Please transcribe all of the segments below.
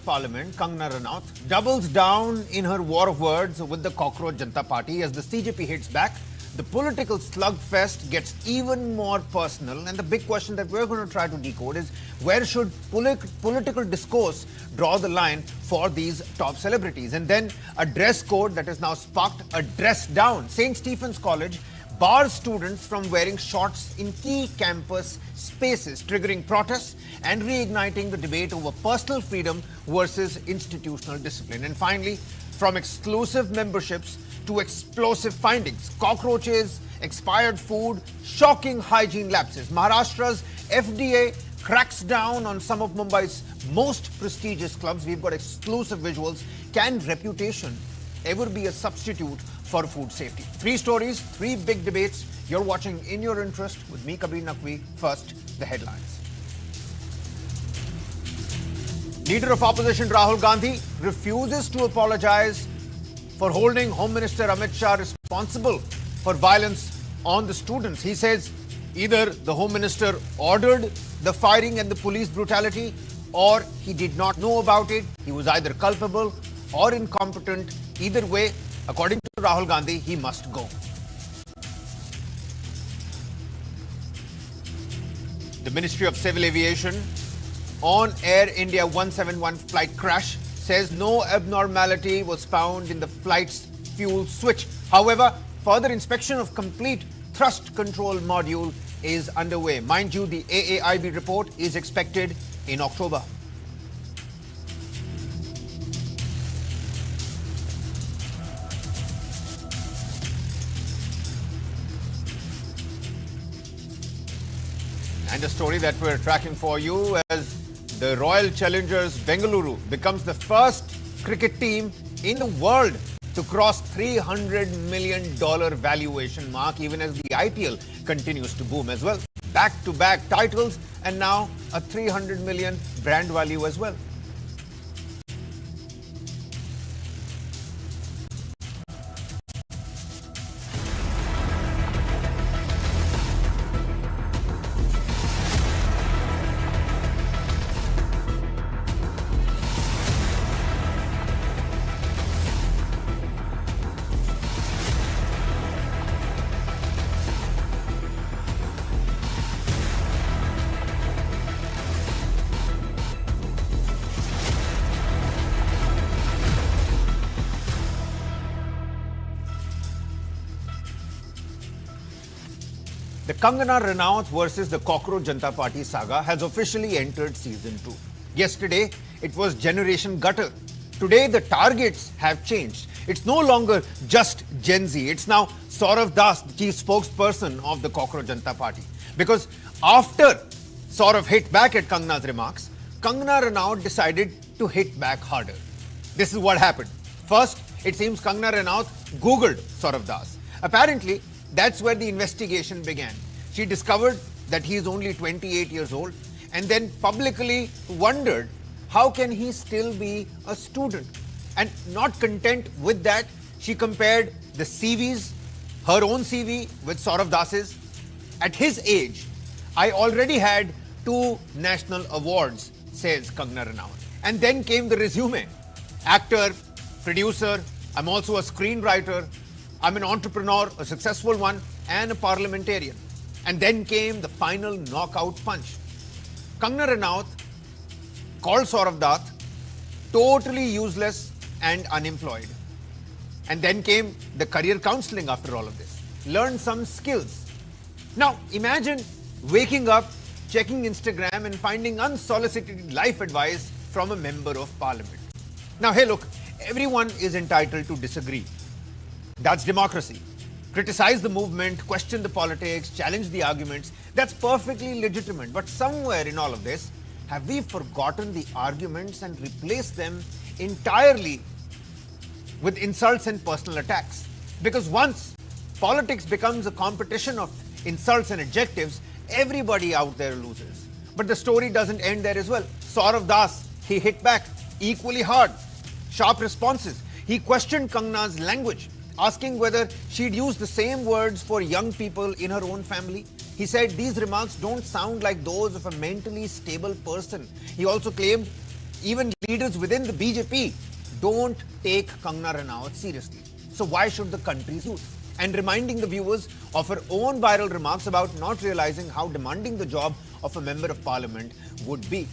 Parliament, Kangana Ranaut, doubles down in her war of words with the Cockroach Janta Party as the CJP hits back. The political slugfest gets even more personal, and the big question that we're going to try to decode is where should political discourse draw the line for these top celebrities? And then a dress code that has now sparked a dress down. St. Stephen's College bars students from wearing shorts in key campus spaces, triggering protests and reigniting the debate over personal freedom versus institutional discipline. And finally, from exclusive memberships to explosive findings, cockroaches, expired food, shocking hygiene lapses. Maharashtra's FDA cracks down on some of Mumbai's most prestigious clubs. We've got exclusive visuals. Can reputation ever be a substitute for food safety? Three stories, three big debates. You're watching In Your Interest with me, Kabir Naqvi. First, the headlines. Leader of Opposition Rahul Gandhi refuses to apologize for holding Home Minister Amit Shah responsible for violence on the students. He says either the Home Minister ordered the firing and the police brutality, or he did not know about it. He was either culpable or incompetent. Either way, according to Rahul Gandhi, he must go. The Ministry of Civil Aviation on Air India 171 flight crash says no abnormality was found in the flight's fuel switch. However, further inspection of complete thrust control module is underway. Mind you, the AAIB report is expected in October. And a story that we're tracking for you as the Royal Challengers Bengaluru becomes the first cricket team in the world to cross $300 million valuation mark, even as the IPL continues to boom as well. Back-to-back titles and now a $300 million brand value as well. The Kangana Ranaut versus the Cockroach Janta Party saga has officially entered season 2. Yesterday, it was Generation Gutter. Today, the targets have changed. It's no longer just Gen Z. It's now Saurav Das, the chief spokesperson of the Cockroach Janta Party. Because after Saurav hit back at Kangana's remarks, Kangana Ranaut decided to hit back harder. This is what happened. First, it seems Kangana Ranaut Googled Saurav Das. Apparently, that's where the investigation began. She discovered that he is only 28 years old and then publicly wondered how can he still be a student. And not content with that, she compared the CVs, her own CV with Saurav Das's. At his age, I already had 2 national awards, says Kangana Ranaut. And then came the resume. Actor, producer, I'm also a screenwriter, I'm an entrepreneur, a successful one, and a parliamentarian. And then came the final knockout punch. Kangana Ranaut called Saurav Das totally useless and unemployed. And then came the career counseling after all of this. Learn some skills. Now, imagine waking up, checking Instagram and finding unsolicited life advice from a member of parliament. Now, hey, look, everyone is entitled to disagree. That's democracy. Criticize the movement, question the politics, challenge the arguments. That's perfectly legitimate. But somewhere in all of this, have we forgotten the arguments and replaced them entirely with insults and personal attacks? Because once politics becomes a competition of insults and adjectives, everybody out there loses. But the story doesn't end there as well. Saurav Das, he hit back equally hard. Sharp responses. He questioned Kangana's language, asking whether she'd use the same words for young people in her own family. He said these remarks don't sound like those of a mentally stable person. He also claimed even leaders within the BJP don't take Kangana Ranaut seriously. So why should the country's youth? And reminding the viewers of her own viral remarks about not realizing how demanding the job of a member of parliament would be.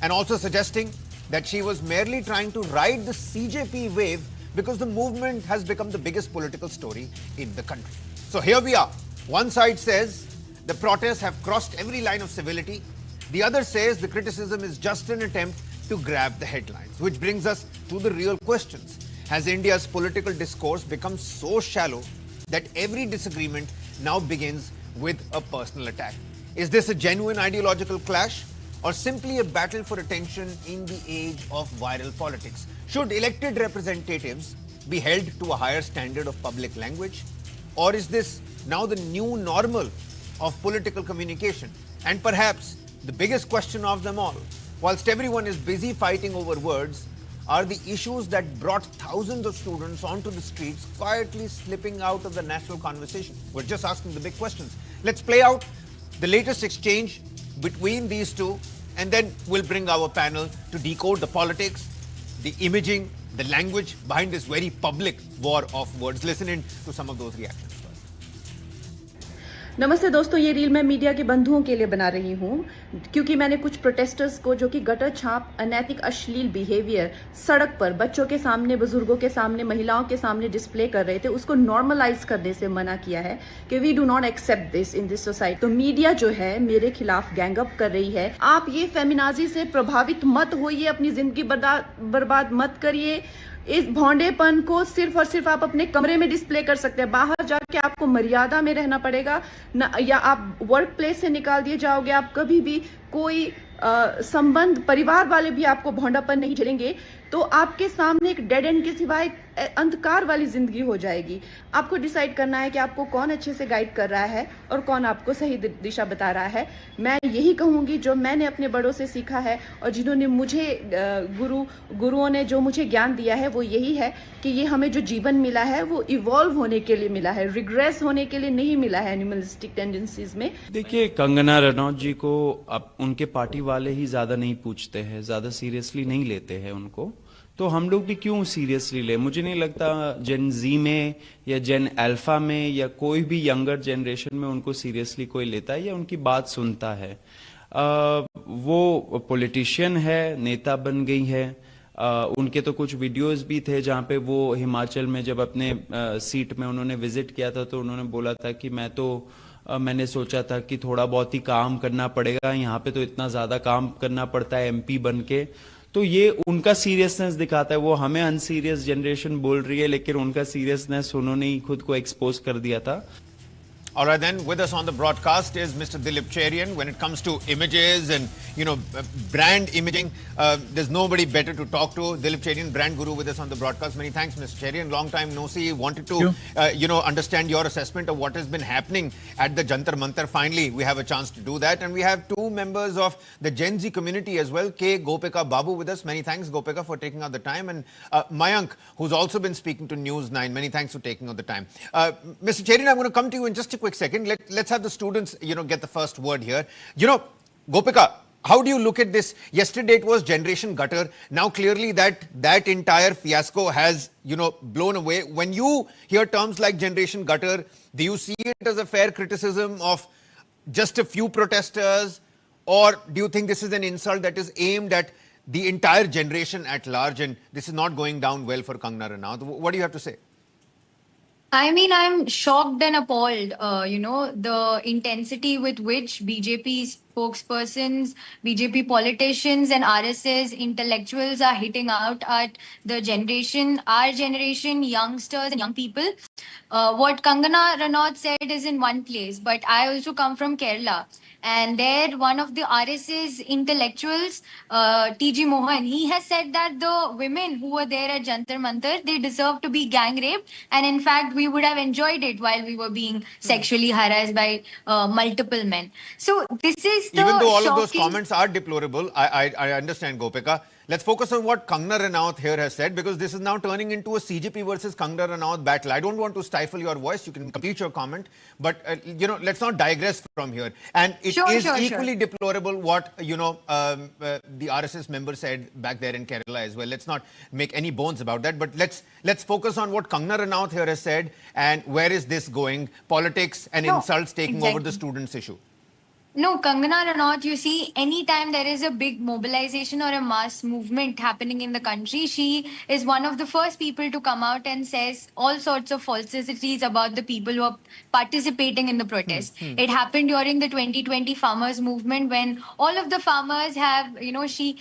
And also suggesting that she was merely trying to ride the CJP wave because the movement has become the biggest political story in the country. So here we are. One side says the protests have crossed every line of civility. The other says the criticism is just an attempt to grab the headlines, which brings us to the real questions. Has India's political discourse become so shallow that every disagreement now begins with a personal attack? Is this a genuine ideological clash or simply a battle for attention in the age of viral politics? Should elected representatives be held to a higher standard of public language? Or is this now the new normal of political communication? And perhaps the biggest question of them all, whilst everyone is busy fighting over words, are the issues that brought thousands of students onto the streets quietly slipping out of the national conversation? We're just asking the big questions. Let's play out the latest exchange between these two, and then we'll bring our panel to decode the politics, the imaging, the language behind this very public war of words. Listen in to some of those reactions. नमस्ते दोस्तों, ये reel मैं media के बंधुओं के लिए बना रही हूँ क्योंकि मैंने कुछ प्रोटेस्टर्स को जो कि गटर छाप अनैतिक अश्लील बिहेवियर सड़क पर बच्चों के सामने, बुजुर्गों के सामने, महिलाओं के सामने डिस्प्ले कर रहे थे, उसको नॉर्मलाइज करने से मना किया है कि we do not accept this in this society. तो मीडिया जो है मेरे खिलाफ गैंग अप कर रही है। आप ये फेमिनाजी से प्रभावित मत होइए, अपनी जिंदगी बर्बाद मत करिए। इस भौंडेपन को सिर्फ और सिर्फ आप अपने कमरे में डिस्प्ले कर सकते हैं। बाहर जाके आपको मर्यादा में रहना पड़ेगा ना, या आप वर्क प्लेस से निकाल दिए जाओगे। आप कभी भी कोई संबंध, परिवार वाले भी आपको भौंडापन नहीं झेलेंगे। तो आपके सामने एक डेड एंड के सिवाय अंधकार वाली जिंदगी हो जाएगी। आपको डिसाइड करना है कि आपको कौन अच्छे से गाइड कर रहा है और कौन आपको सही दिशा बता रहा है। मैं यही कहूंगी जो मैंने अपने बड़ों से सीखा है और जिन्होंने मुझे गुरुओं ने जो मुझे ज्ञान दिया है वो यही है कि ये हमें जो जीवन मिला है वो इवॉल्व होने के लिए मिला है, रिग्रेस होने के लिए नहीं मिला है एनिमलिस्टिक टेंडेंसीज में। देखिए, कंगना रनौत जी को अब उनके पार्टी वाले ही ज्यादा नहीं पूछते हैं, ज्यादा सीरियसली नहीं लेते हैं उनको, तो हम लोग भी क्यों सीरियसली ले। मुझे नहीं लगता जेन जी में या जेन अल्फा में या कोई भी यंगर जनरेशन में उनको सीरियसली कोई लेता है या उनकी बात सुनता है। वो पॉलिटिशियन है, नेता बन गई है। उनके तो कुछ वीडियोस भी थे जहां पे वो हिमाचल में जब अपने सीट में उन्होंने विजिट किया था तो उन्होंने बोला था कि मैंने सोचा था कि थोड़ा बहुत ही काम करना पड़ेगा, यहाँ पे तो इतना ज्यादा काम करना पड़ता है एमपी बन के। तो ये उनका सीरियसनेस दिखाता है। वो हमें अनसीरियस जनरेशन बोल रही है, लेकिन उनका सीरियसनेस उन्होंने ही खुद को एक्सपोज कर दिया था। All right, then with us on the broadcast is Mr. Dilip Cherian. When it comes to images and brand imaging, there's nobody better to talk to. Dilip Cherian, brand guru, with us on the broadcast. Many thanks, Mr. Cherian. Long time no see. Wanted to understand your assessment of what has been happening at the Jantar Mantar. Finally, we have a chance to do that, and we have two members of the Gen Z community as well. K. Gopika Babu with us. Many thanks, Gopika, for taking out the time, and Mayank, who's also been speaking to News 9. Many thanks for taking out the time. Mr. Cherian, I'm going to come to you in just a quick second. Let's have the students, get the first word here. Gopika, how do you look at this? Yesterday it was Generation Gutter. Now clearly that entire fiasco has, blown away. When you hear terms like Generation Gutter, do you see it as a fair criticism of just a few protesters, or do you think this is an insult that is aimed at the entire generation at large, and this is not going down well for Kangana Ranaut? What do you have to say? I mean, I'm shocked and appalled, the intensity with which BJP spokespersons, BJP politicians and RSS intellectuals are hitting out at the generation, our generation, youngsters and young people. What Kangana Ranaut said is in one place, but I also come from Kerala. And there, one of the RSS intellectuals, T.G. Mohan, he has said that the women who were there at Jantar Mantar, they deserve to be gang raped. And in fact, we would have enjoyed it while we were being sexually harassed by multiple men. So this is the Even though all of those comments are deplorable, I understand, Gopika. Let's focus on what Kangana Ranaut here has said, because this is now turning into a CJP versus Kangana Ranaut battle. I don't want to stifle your voice. You can complete your comment, but let's not digress from here. And it is equally deplorable what the RSS member said back there in Kerala as well. Let's not make any bones about that. But let's focus on what Kangana Ranaut here has said and where is this going? Politics and insults taking over the students' issue. No, Kangana Ranaut, you see, anytime there is a big mobilization or a mass movement happening in the country, she is one of the first people to come out and says all sorts of falsities about the people who are participating in the protest. It happened during the 2020 farmers movement when all of the farmers have, she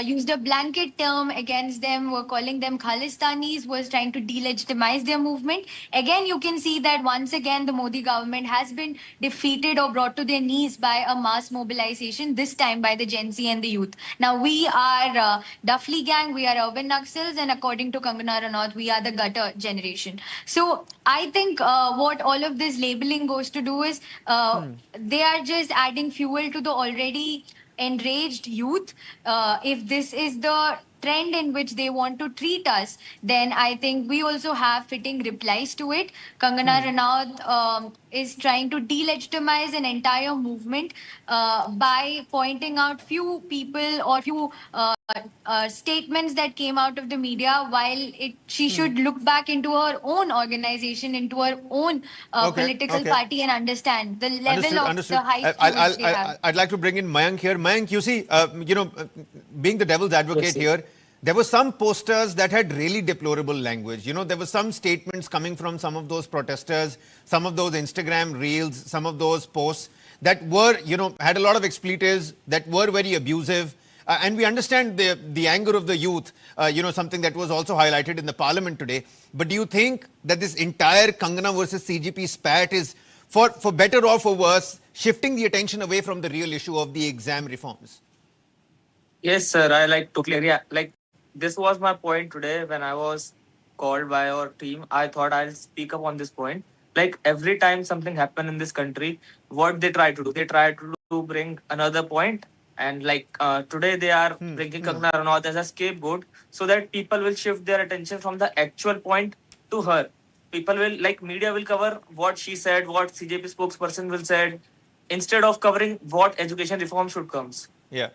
used a blanket term against them, were calling them Khalistanis, was trying to delegitimize their movement. Again, you can see that once again, the Modi government has been defeated or brought to their knees by a mass mobilization, this time by the Gen Z and the youth. Now, we are Duffly Gang, we are urban Naxals, and according to Kangana Ranaut, we are the gutter generation. So, I think what all of this labeling goes to do is they are just adding fuel to the already enraged youth. If this is the trend in which they want to treat us, then I think we also have fitting replies to it. Kangana Ranaut is trying to delegitimize an entire movement by pointing out few people or few statements that came out of the media, while she should look back into her own organization, into her own political party, and understand the level of the heights to which they have. I'd like to bring in Mayank here. Mayank, you see, being the devil's advocate here, there were some posters that had really deplorable language. There were some statements coming from some of those protesters, some of those Instagram reels, some of those posts that were, had a lot of expletives, that were very abusive. And we understand the anger of the youth, something that was also highlighted in the parliament today. But do you think that this entire Kangana versus CJP spat is, for better or for worse, shifting the attention away from the real issue of the exam reforms? Yes, sir. I totally agree. This was my point today when I was called by our team. I thought I'll speak up on this point. Every time something happened in this country, what they try to do, they try to bring another point. And today they are bringing Kangana Ranaut as a scapegoat so that people will shift their attention from the actual point to her. People will, media will cover what she said, what CJP spokesperson will said, instead of covering what education reform should comes. Yeah.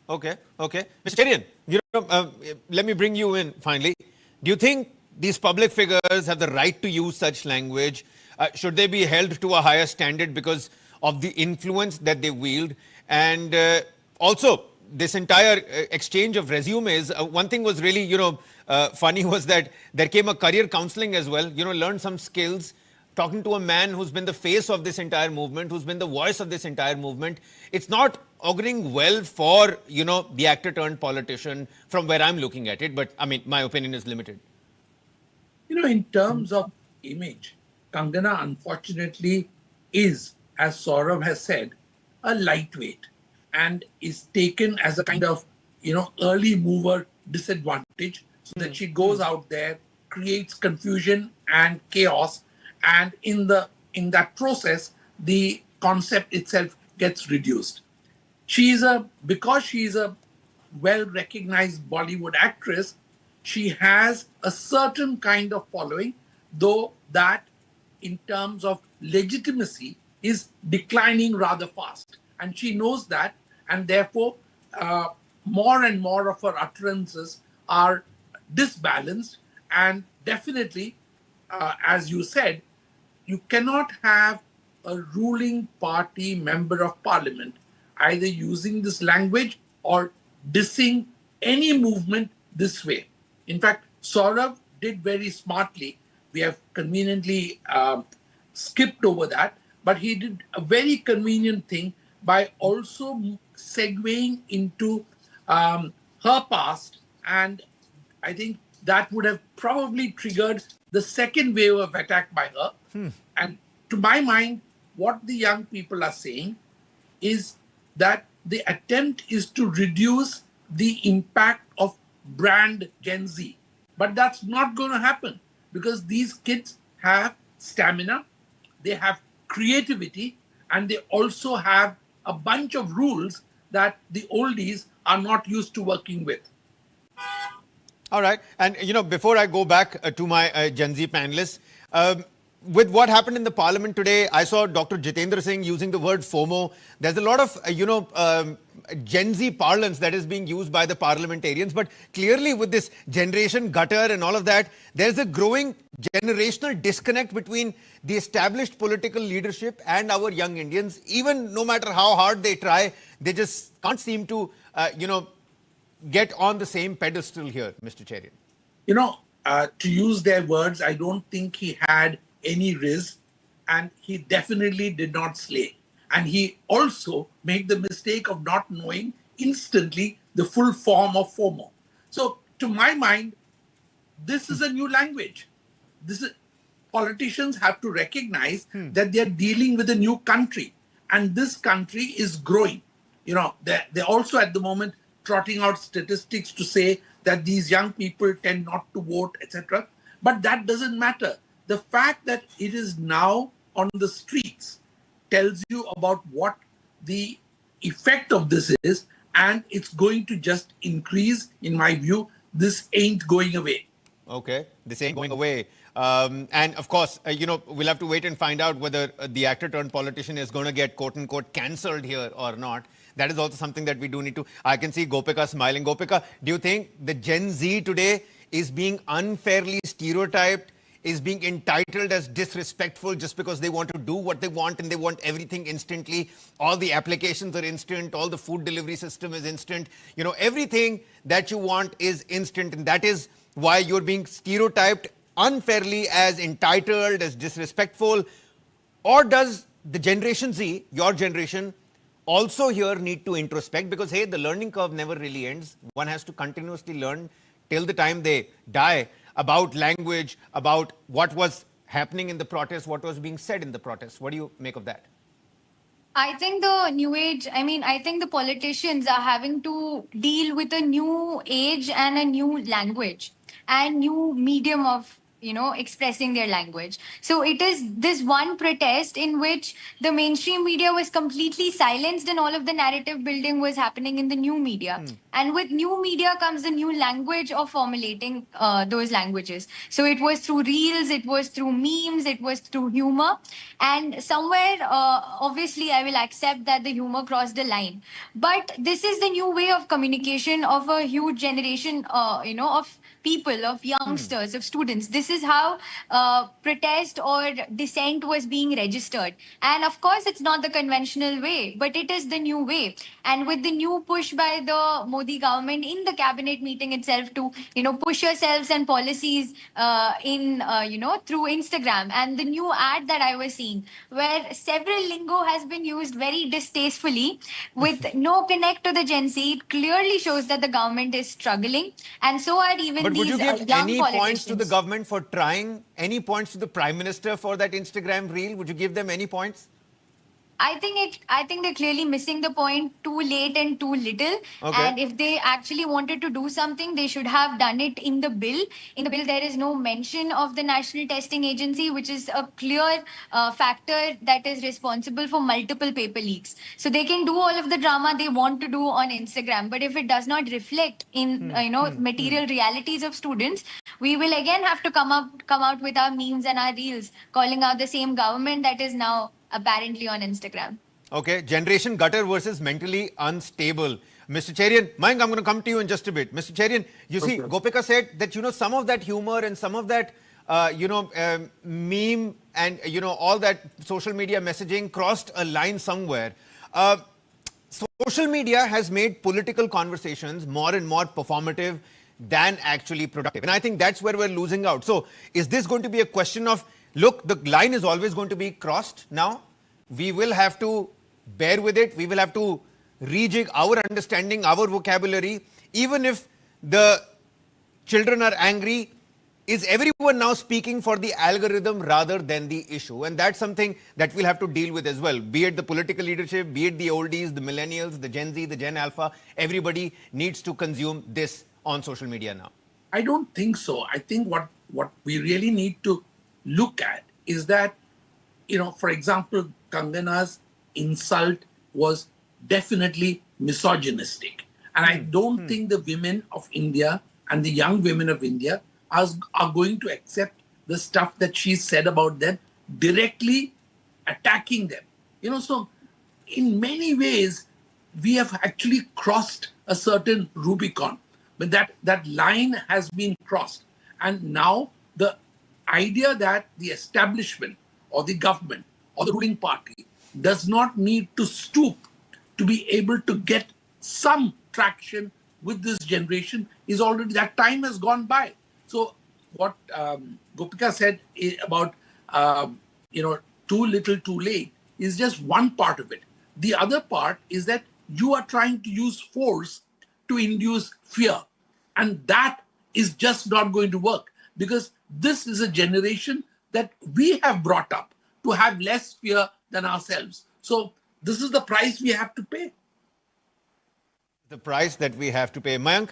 Okay. Mr. Cherian, let me bring you in finally. Do you think these public figures have the right to use such language? Should they be held to a higher standard because of the influence that they wield? And also, this entire exchange of resumes, one thing was really, funny was that there came a career counseling as well, learn some skills, talking to a man who's been the face of this entire movement, who's been the voice of this entire movement. It's not auguring well for, the actor turned politician from where I'm looking at it. But I mean, my opinion is limited. In terms of image, Kangana unfortunately is, as Saurav has said, a lightweight and is taken as a kind of, early mover disadvantage so that she goes out there, creates confusion and chaos. And in that process, the concept itself gets reduced. Because she is a well-recognized Bollywood actress, she has a certain kind of following, though that in terms of legitimacy is declining rather fast. And she knows that, and therefore more and more of her utterances are disbalanced. And definitely, as you said, you cannot have a ruling party member of parliament either using this language or dissing any movement this way. In fact, Saurav did very smartly. We have conveniently skipped over that, but he did a very convenient thing by also segueing into her past. And I think that would have probably triggered the second wave of attack by her. And to my mind, what the young people are saying is that the attempt is to reduce the impact of brand Gen Z. But that's not going to happen because these kids have stamina, they have creativity, and they also have a bunch of rules that the oldies are not used to working with. All right. And, before I go back to my Gen Z panelists, with what happened in the parliament today, I saw Dr. Jitendra Singh using the word FOMO. There's a lot of, Gen Z parlance that is being used by the parliamentarians. But clearly with this generation gutter and all of that, there's a growing generational disconnect between the established political leadership and our young Indians. Even no matter how hard they try, they just can't seem to, get on the same pedestal here, Mr. Cherian. To use their words, I don't think he had any riz, and he definitely did not slay. And he also made the mistake of not knowing instantly the full form of FOMO. So, to my mind, this is a new language. Politicians have to recognize that they are dealing with a new country, and this country is growing. They're also at the moment trotting out statistics to say that these young people tend not to vote, etc. But that doesn't matter. The fact that it is now on the streets tells you about what the effect of this is, and it's going to just increase, in my view. This ain't going away. Okay, this ain't going away. And of course, we'll have to wait and find out whether the actor turned politician is going to get quote unquote cancelled here or not. That is also something that we do need to. I can see Gopika smiling. Gopika, do you think the Gen Z today is being unfairly stereotyped, is being entitled as disrespectful just because they want to do what they want and they want everything instantly? All the applications are instant, all the food delivery system is instant. Everything that you want is instant, and that is why you're being stereotyped unfairly as entitled, as disrespectful. Or does the Generation Z, your generation, also here need to introspect? Because, hey, the learning curve never really ends. One has to continuously learn till the time they die about language, about what was happening in the protest, what was being said in the protest. What do you make of that? I think I think the politicians are having to deal with a new age and a new language and new medium of expressing their language. So it is this one protest in which the mainstream media was completely silenced and all of the narrative building was happening in the new media. And with new media comes the new language of formulating those languages. So it was through reels, it was through memes, it was through humor. And somewhere, obviously, I will accept that the humor crossed the line. But this is the new way of communication of a huge generation, of people, of youngsters, of students. This is how protest or dissent was being registered. And of course, it's not the conventional way, but it is the new way. And with the new push by the Modi government in the cabinet meeting itself to, push yourselves and policies through Instagram, and the new ad that I was seeing where several lingo has been used very distastefully with no connect to the Gen Z, it clearly shows that the government is struggling. And so are even But would you give young any points to the politicians. government for trying? Any points to the Prime Minister for that Instagram reel? Would you give them any points? I think they're clearly missing the point, too late and too little. Okay. And if they actually wanted to do something, they should have done it in the bill. In the bill, there is no mention of the National Testing Agency, which is a clear factor that is responsible for multiple paper leaks. So they can do all of the drama they want to do on Instagram, but if it does not reflect in material realities of students, we will again have to come out with our memes and our reels calling out the same government that is now apparently on Instagram. Okay, generation gutter versus mentally unstable. Mr. Cherian, Mayank, I'm going to come to you in just a bit. Mr. Cherian, you see, Gopika said that, some of that humor and some of that, meme and, all that social media messaging crossed a line somewhere. Social media has made political conversations more and more performative than actually productive. And I think that's where we're losing out. So is this going to be a question of, look, the line is always going to be crossed now. We will have to bear with it. We will have to rejig our understanding, our vocabulary. Even if the children are angry, is everyone now speaking for the algorithm rather than the issue? And that's something that we'll have to deal with as well. Be it the political leadership, be it the oldies, the millennials, the Gen Z, the Gen Alpha, everybody needs to consume this on social media now. I don't think so. I think what we really need to look at is that, for example, Kangana's insult was definitely misogynistic. And I don't think the women of India and the young women of India are going to accept the stuff that she said about them, directly attacking them. So in many ways, we have actually crossed a certain Rubicon. But that line has been crossed. And now the idea that the establishment or the government or the ruling party does not need to stoop to be able to get some traction with this generation is already, that time has gone by. So what Gopika said about, too little, too late is just one part of it. The other part is that you are trying to use force to induce fear. And that is just not going to work, because this is a generation that we have brought up to have less fear than ourselves. So this is the price we have to pay. The price that we have to pay. Mayank,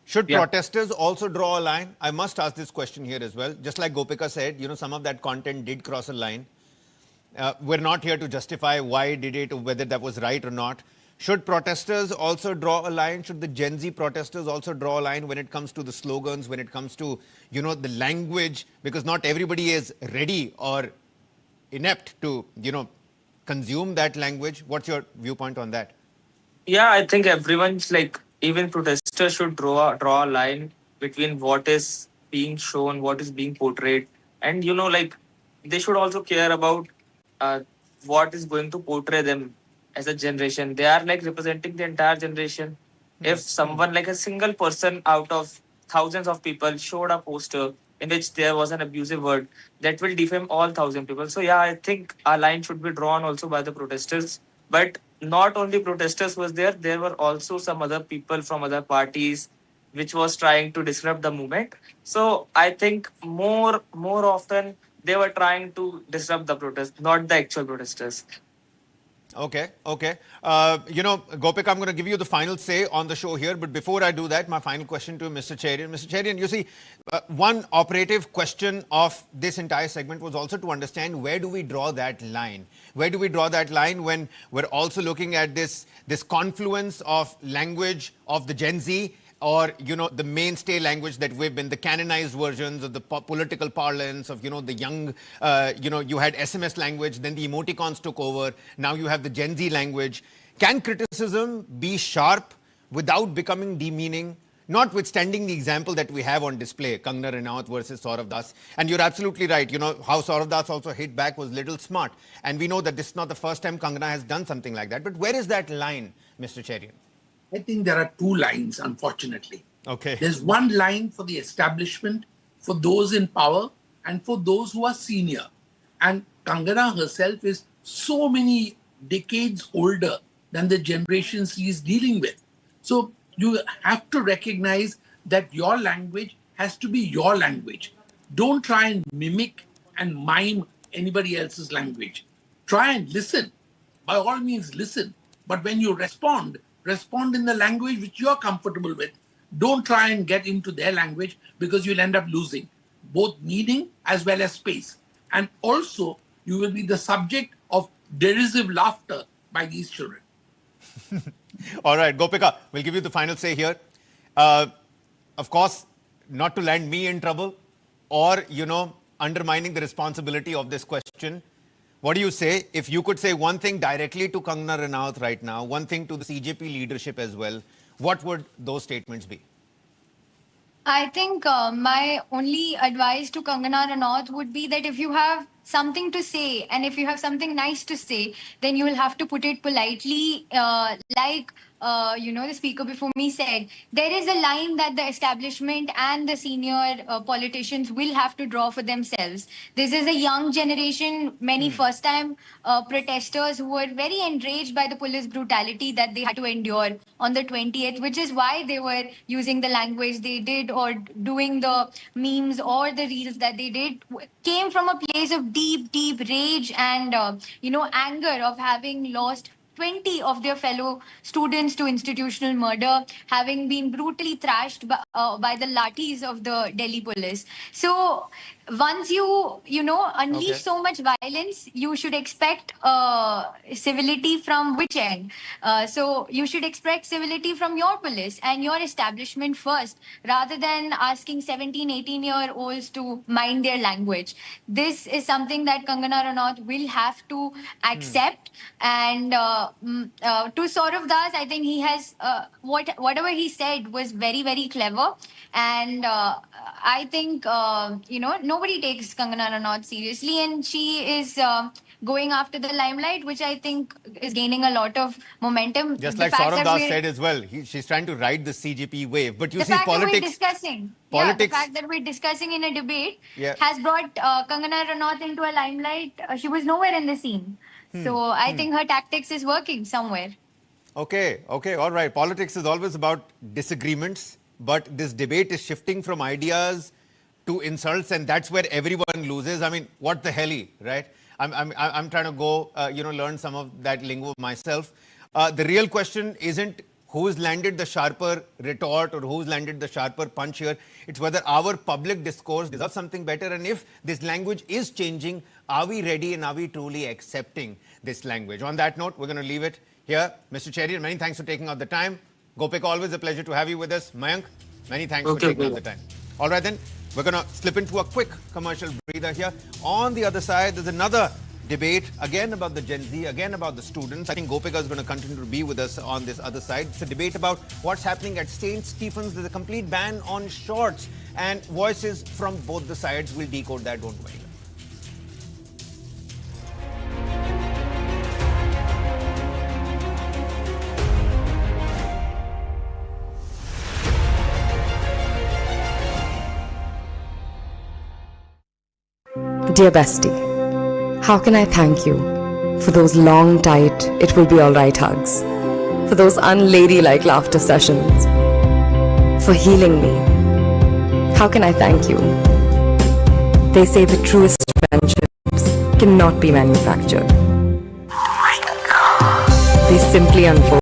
should protesters also draw a line? I must ask this question here as well. Just like Gopika said, some of that content did cross a line. We're not here to justify why did it or whether that was right or not. Should protesters also draw a line? Should the Gen Z protesters also draw a line when it comes to the slogans, when it comes to, the language? Because not everybody is ready or inept to, consume that language. What's your viewpoint on that? Yeah, I think everyone's like, even protesters should draw a line between what is being shown, what is being portrayed, and they should also care about what is going to portray them as a generation. They are like representing the entire generation. If someone, like a single person out of thousands of people, showed a poster in which there was an abusive word, that will defame all 1,000 people. So yeah, I think a line should be drawn also by the protesters. But not only protesters was there were also some other people from other parties which was trying to disrupt the movement. So I think more often they were trying to disrupt the protest, not the actual protesters. Okay. Gopika, I'm going to give you the final say on the show here. But before I do that, my final question to Mr. Cherian. Mr. Cherian, you see, one operative question of this entire segment was also to understand, where do we draw that line? Where do we draw that line when we're also looking at this confluence of language of the Gen Z, or, the mainstay language that we've been, the canonized versions of the political parlance of, the young, you had SMS language, then the emoticons took over, now you have the Gen Z language. Can criticism be sharp without becoming demeaning? Notwithstanding the example that we have on display, Kangana Ranaut versus Saurav Das. And you're absolutely right, how Saurav Das also hit back was little smart. And we know that this is not the first time Kangana has done something like that. But where is that line, Mr. Cherian? I think there are two lines, unfortunately. Okay. There's one line for the establishment, for those in power, and for those who are senior. And Kangana herself is so many decades older than the generation she is dealing with. So you have to recognize that your language has to be your language. Don't try and mimic and mime anybody else's language. Try and listen. By all means, listen. But when you respond in the language which you're comfortable with. Don't try and get into their language, because you'll end up losing both meaning as well as space. And also, you will be the subject of derisive laughter by these children. All right, Gopika, we'll give you the final say here. Of course, not to land me in trouble or, undermining the responsibility of this question. What do you say? If you could say one thing directly to Kangana Ranaut right now, one thing to the CJP leadership as well, what would those statements be? I think my only advice to Kangana Ranaut would be that if you have something to say and if you have something nice to say, then you will have to put it politely, the speaker before me said. There is a line that the establishment and the senior politicians will have to draw for themselves. This is a young generation, many first-time protesters who were very enraged by the police brutality that they had to endure on the 20th, which is why they were using the language they did or doing the memes or the reels that they did, came from a place of deep rage and, anger of having lost 20 of their fellow students to institutional murder, having been brutally thrashed by the lathis of the Delhi police. So once you know, unleash Okay. so much violence, you should expect civility from which end? So you should expect civility from your police and your establishment first, rather than asking 17, 18-year-olds to mind their language. This is something that Kangana Ranaut will have to accept. And to Saurav Das, I think he has whatever he said was very, very clever. And I think nobody takes Kangana Ranaut seriously, and she is going after the limelight, which I think is gaining a lot of momentum. Just The like fact Saurav that Das we're- said as well, she's trying to ride the CGP wave. But you the see, fact that we're politics. discussing, the fact that we're discussing in a debate Yeah. has brought Kangana Ranaut into a limelight. She was nowhere in the scene, so I think her tactics is working somewhere. Okay, all right. Politics is always about disagreements, but this debate is shifting from ideas to insults, and that's where everyone loses. I mean, what the hell, right? I'm trying to go, learn some of that lingo myself. The real question isn't who's landed the sharper retort or who's landed the sharper punch here. It's whether our public discourse deserves something better, and if this language is changing, are we ready and are we truly accepting this language? On that note, we're going to leave it here. Mr. Cherian, many thanks for taking out the time. Gopik, always a pleasure to have you with us. Mayank, many thanks for taking out the time. All right then, we're going to slip into a quick commercial breather here. On the other side, there's another debate, again about the Gen Z, again about the students. I think Gopika is going to continue to be with us on this other side. It's a debate about what's happening at St. Stephen's. There's a complete ban on shorts, and voices from both the sides. We'll decode that, don't worry. Dear bestie, how can I thank you for those long, tight, it will be alright hugs, for those unladylike laughter sessions, for healing me? How can I thank you? They say the truest friendships cannot be manufactured. They simply unfold.